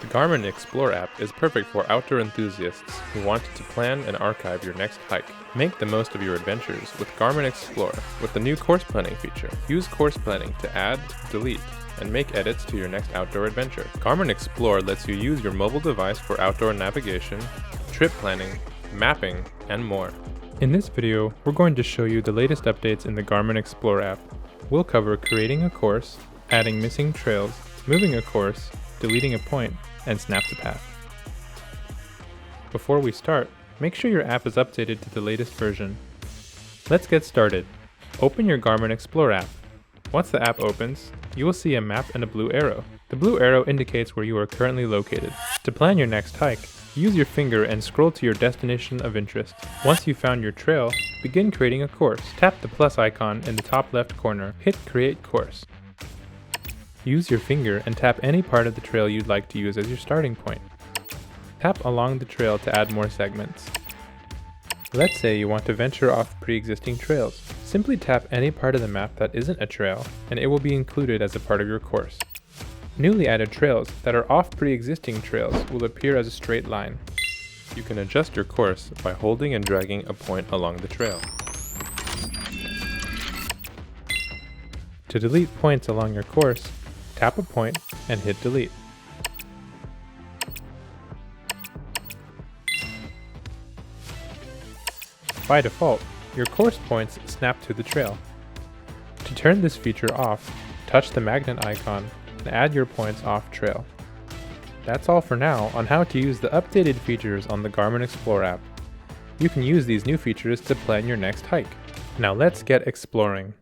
The Garmin Explore app is perfect for outdoor enthusiasts who want to plan and archive your next hike. Make the most of your adventures with Garmin Explore with the new course planning feature. Use course planning to add, delete, and make edits to your next outdoor adventure. Garmin Explore lets you use your mobile device for outdoor navigation, trip planning, mapping, and more. In this video, we're going to show you the latest updates in the Garmin Explore app. We'll cover creating a course, adding missing trails, moving a course, deleting a point, and snap the path. Before we start, make sure your app is updated to the latest version. Let's get started. Open your Garmin Explore app. Once the app opens, you will see a map and a blue arrow. The blue arrow indicates where you are currently located. To plan your next hike, use your finger and scroll to your destination of interest. Once you've found your trail, begin creating a course. Tap the plus icon in the top left corner. Hit Create Course. Use your finger and tap any part of the trail you'd like to use as your starting point. Tap along the trail to add more segments. Let's say you want to venture off pre-existing trails. Simply tap any part of the map that isn't a trail, and it will be included as a part of your course. Newly added trails that are off pre-existing trails will appear as a straight line. You can adjust your course by holding and dragging a point along the trail. To delete points along your course, tap a point and hit delete. By default, your course points snap to the trail. To turn this feature off, touch the magnet icon and add your points off trail. That's all for now on how to use the updated features on the Garmin Explore app. You can use these new features to plan your next hike. Now let's get exploring.